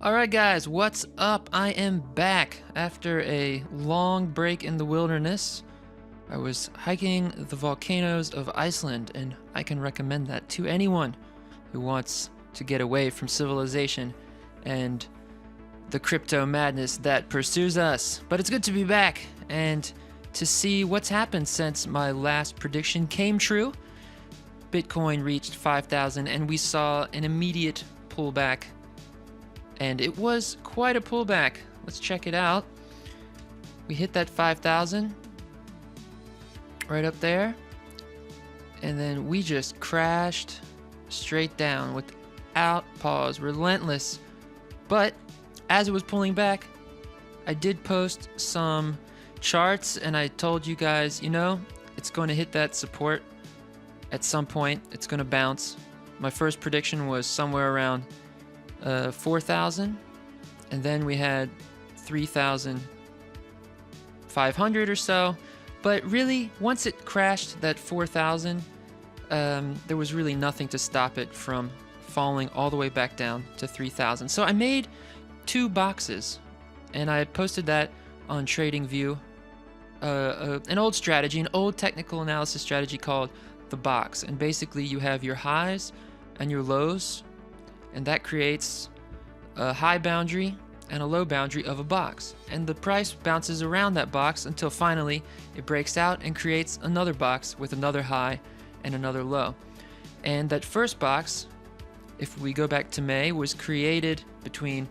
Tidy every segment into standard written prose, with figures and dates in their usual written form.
Alright guys, what's up? I am back after a long break in the wilderness. I was hiking the volcanoes of Iceland, and I can recommend that to anyone who wants to get away from civilization and the crypto madness that pursues us. But it's good to be back and to see what's happened since my last prediction came true. Bitcoin reached 5,000 and we saw an immediate pullback. And it was quite a pullback. Let's check it out. We hit that 5,000 right up there. And then we just crashed straight down without pause, relentless. But as it was pulling back, I did post some charts and I told you guys, it's going to hit that support at some point. It's going to bounce. My first prediction was somewhere around 4,000, and then we had 3,500 or so. But really, once it crashed that 4,000, there was really nothing to stop it from falling all the way back down to 3,000. So I made two boxes, and I posted that on TradingView, an old strategy, an old technical analysis strategy called the box. And basically you have your highs and your lows, and that creates a high boundary and a low boundary of a box. And the price bounces around that box until finally it breaks out and creates another box with another high and another low. And that first box, if we go back to May, was created between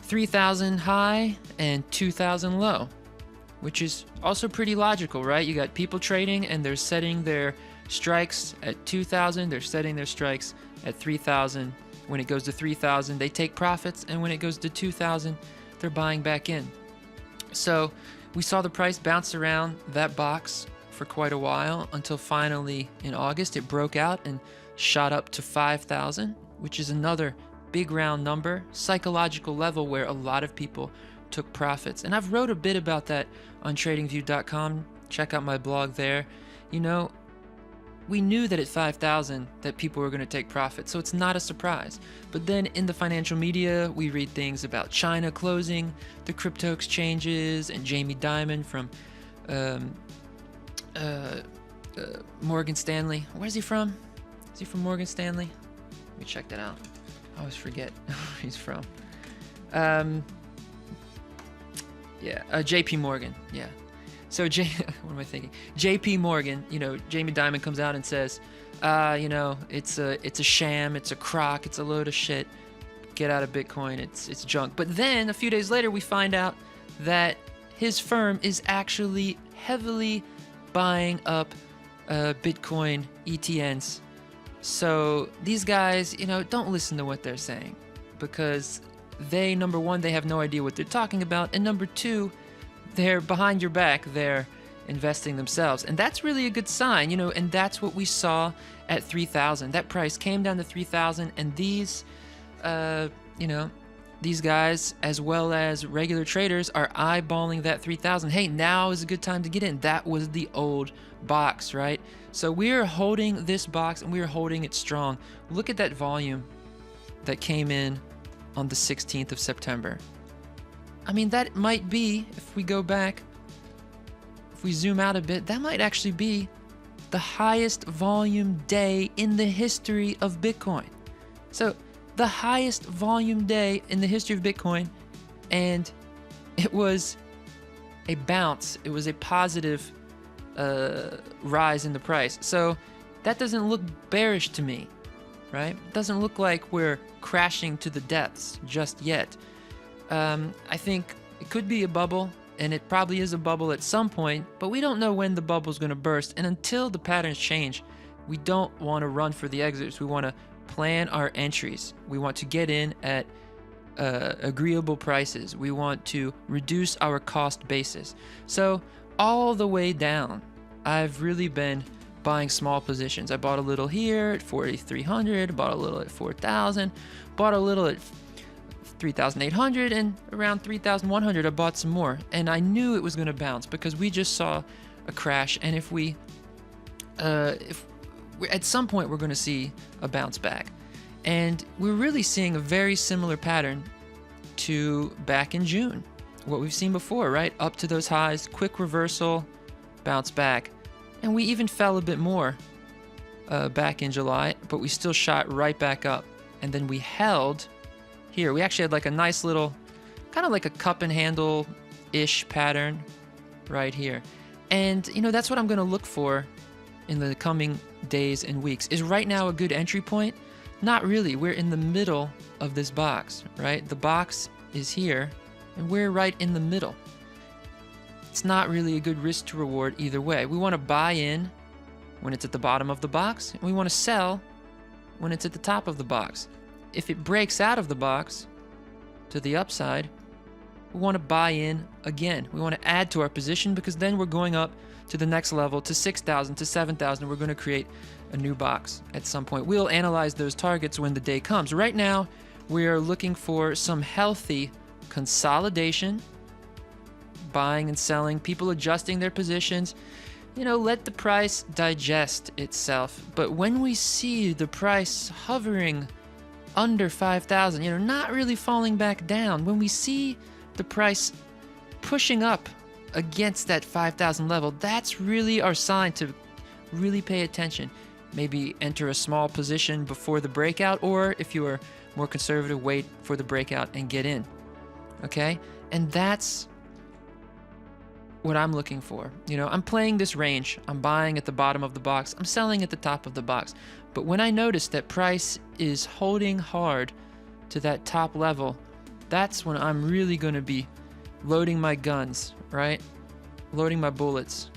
3,000 high and 2,000 low, which is also pretty logical, right? You got people trading and they're setting their strikes at 2,000, they're setting their strikes at 3,000. When it goes to 3,000, they take profits, and when it goes to 2,000, they're buying back in. So we saw the price bounce around that box for quite a while until finally in August it broke out and shot up to 5,000, which is another big round number, psychological level where a lot of people took profits. And I've wrote a bit about that on tradingview.com. Check out my blog there. We knew that at 5,000 that people were going to take profit, so it's not a surprise. But then in the financial media, we read things about China closing the crypto exchanges, and Jamie Dimon from Morgan Stanley. Where's he from? Is he from Morgan Stanley? Let me check that out. I always forget where he's from. JP Morgan, yeah. So, what am I thinking? JP Morgan, Jamie Dimon comes out and says, it's a sham, it's a crock, it's a load of shit. Get out of Bitcoin, it's junk. But then a few days later, we find out that his firm is actually heavily buying up Bitcoin ETNs. So these guys, don't listen to what they're saying, because they, number one, they have no idea what they're talking about, and number two, they're behind your back, they're investing themselves. And that's really a good sign, and that's what we saw at 3,000. That price came down to 3,000, and these guys, as well as regular traders, are eyeballing that 3,000. Hey, now is a good time to get in. That was the old box, right? So we're holding this box, and we're holding it strong. Look at that volume that came in on the 16th of September. I mean, that might be, if we go back, if we zoom out a bit, that might actually be the highest volume day in the history of Bitcoin. So the highest volume day in the history of Bitcoin, and it was a bounce. It was a positive rise in the price. So that doesn't look bearish to me, right? It doesn't look like we're crashing to the depths just yet. I think it could be a bubble, and it probably is a bubble at some point, but we don't know when the bubble's going to burst. And until the patterns change, we don't want to run for the exits. We want to plan our entries. We want to get in at agreeable prices. We want to reduce our cost basis. So all the way down, I've really been buying small positions. I bought a little here at 4,300, bought a little at 4,000, bought a little at 3,800, and around 3,100 I bought some more. And I knew it was going to bounce because we just saw a crash, and if at some point we're going to see a bounce back. And we're really seeing a very similar pattern to back in June, what we've seen before, right? Up to those highs, quick reversal, bounce back. And we even fell a bit more back in July, but we still shot right back up. And then we held here. We actually had like a nice little, kind of like a cup and handle-ish pattern right here. And, you know, that's what I'm going to look for in the coming days and weeks. Is right now a good entry point? Not really. We're in the middle of this box, right? The box is here, and we're right in the middle. It's not really a good risk to reward either way. We want to buy in when it's at the bottom of the box, and we want to sell when it's at the top of the box. If it breaks out of the box to the upside, we want to buy in again. We want to add to our position, because then we're going up to the next level, to 6,000, to 7,000. We're going to create a new box at some point. We'll analyze those targets when the day comes. Right now, we are looking for some healthy consolidation, buying and selling, people adjusting their positions. You know, let the price digest itself. But when we see the price hovering under 5,000, you know, not really falling back down, when we see the price pushing up against that 5,000 level, that's really our sign to really pay attention. Maybe enter a small position before the breakout, or if you are more conservative, wait for the breakout and get in. Okay? And that's what I'm looking for. You know, I'm playing this range. I'm buying at the bottom of the box. I'm selling at the top of the box. But when I notice that price is holding hard to that top level, that's when I'm really going to be loading my guns, right? Loading my bullets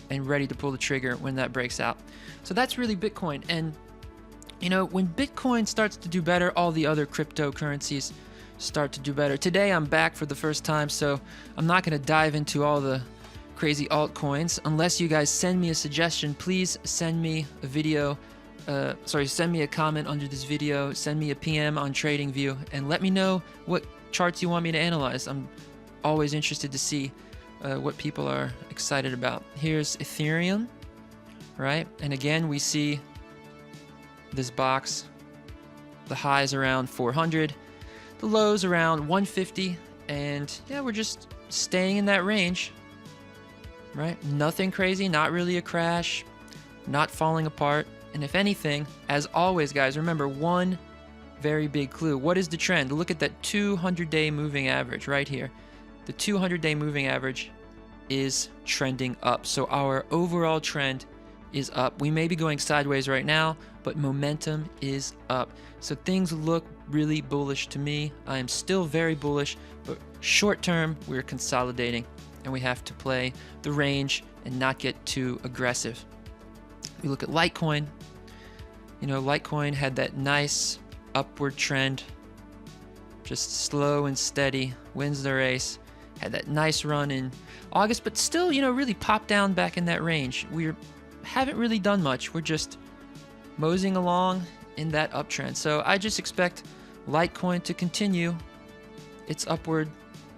and ready to pull the trigger when that breaks out. So that's really Bitcoin. And, you know, when Bitcoin starts to do better, all the other cryptocurrencies start to do better. Today I'm back for the first time, so I'm not going to dive into all the crazy altcoins unless you guys send me a suggestion. Please send me a video, send me a comment under this video, send me a PM on TradingView, and let me know what charts you want me to analyze. I'm always interested to see what people are excited about. Here's Ethereum, right? And again, we see this box, the highs around 400, the lows around 150, and yeah, we're just staying in that range, right? Nothing crazy, not really a crash, not falling apart. And if anything, as always, guys, remember one very big clue. What is the trend? Look at that 200-day moving average right here. The 200-day moving average is trending up. So our overall trend is up. We may be going sideways right now, but momentum is up. So things look really bullish to me. I am still very bullish, but short term, we're consolidating, and we have to play the range and not get too aggressive. We look at Litecoin. You know, Litecoin had that nice upward trend, just slow and steady, wins the race. Had that nice run in August, but still, you know, really popped down back in that range. We haven't really done much. We're just moseying along in that uptrend. So I just expect Litecoin to continue its upward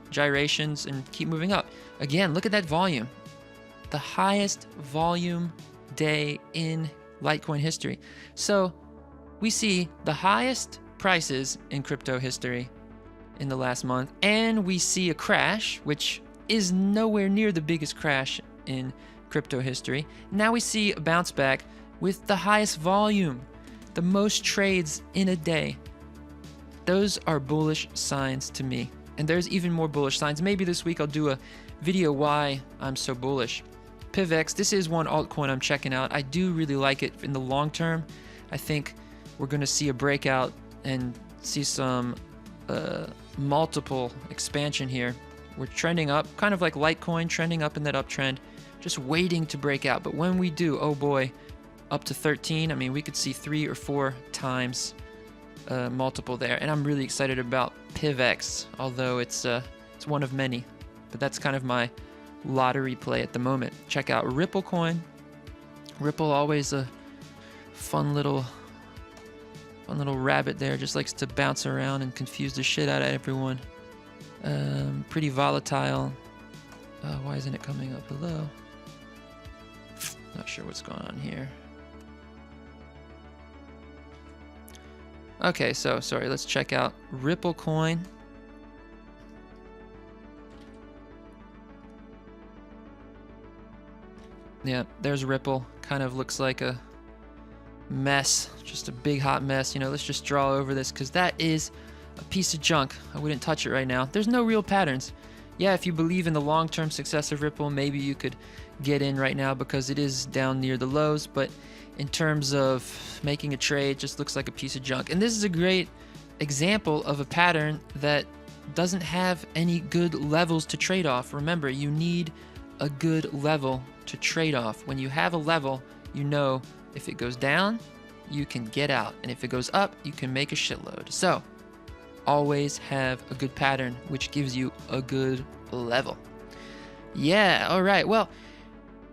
gyrations and keep moving up. Again, look at that volume. The highest volume day in Litecoin history. So we see the highest prices in crypto history in the last month, and we see a crash, which is nowhere near the biggest crash in crypto history. Now we see a bounce back with the highest volume, the most trades in a day. Those are bullish signs to me. And there's even more bullish signs. Maybe this week I'll do a video why I'm so bullish. PivX, this is one altcoin I'm checking out. I do really like it in the long term. I think we're going to see a breakout and see some multiple expansion here. We're trending up, kind of like Litecoin, trending up in that uptrend, just waiting to break out. But when we do, oh boy, up to 13, I mean, we could see 3 or 4 times multiple there. And I'm really excited about PivX, although it's one of many. But that's kind of my lottery play at the moment. Check out Ripple coin. Ripple, always a fun little rabbit there, just likes to bounce around and confuse the shit out of everyone. Pretty volatile. Why isn't it coming up below? Not sure what's going on here. Okay, so sorry, let's check out Ripple coin. Yeah, there's Ripple. Kind of looks like a mess, just a big hot mess. You know, let's just draw over this because that is a piece of junk. I wouldn't touch it right now. There's no real patterns. Yeah, if you believe in the long-term success of Ripple, maybe you could get in right now because it is down near the lows, but in terms of making a trade, it just looks like a piece of junk. And this is a great example of a pattern that doesn't have any good levels to trade off. Remember, you need a good level to trade off. When you have a level, you know if it goes down, you can get out, and if it goes up, you can make a shitload. So always have a good pattern, which gives you a good level. Yeah, all right. Well,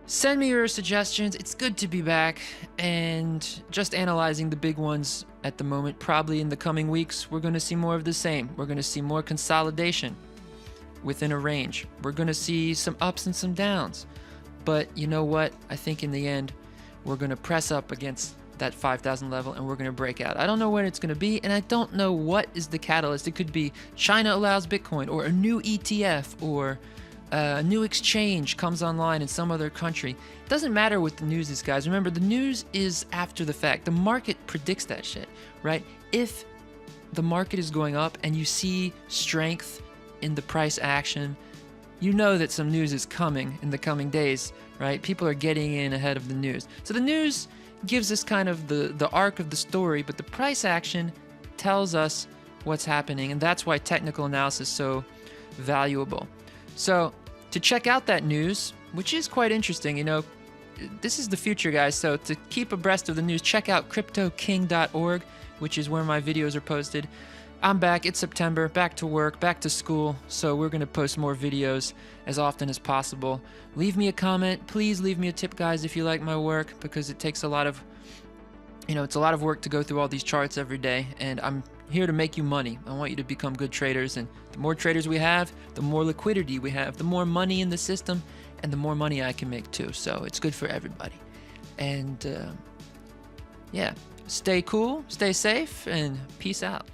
send me your suggestions. It's good to be back and just analyzing the big ones at the moment. Probably in the coming weeks, we're going to see more of the same. We're going to see more consolidation within a range. We're going to see some ups and some downs. But you know what? I think in the end, we're going to press up against that 5,000 level and we're going to break out. I don't know when it's going to be, and I don't know what is the catalyst. It could be China allows Bitcoin, or a new ETF, or a new exchange comes online in some other country. It doesn't matter what the news is, guys. Remember, the news is after the fact. The market predicts that shit, right? If the market is going up and you see strength in the price action, you know that some news is coming in the coming days, right? People are getting in ahead of the news. So the news gives us kind of the arc of the story, but the price action tells us what's happening, and that's why technical analysis is so valuable. So to check out that news, which is quite interesting, you know, this is the future, guys. So to keep abreast of the news, check out cryptoking.org, which is where my videos are posted. I'm back. It's September, back to work, back to school, so we're going to post more videos as often as possible. Leave me a comment. Please leave me a tip, guys, if you like my work, because it takes a lot of, you know, it's a lot of work to go through all these charts every day, and I'm here to make you money. I want you to become good traders, and the more traders we have, the more liquidity we have, the more money in the system, and the more money I can make too. So it's good for everybody. And yeah, stay cool, stay safe, and peace out.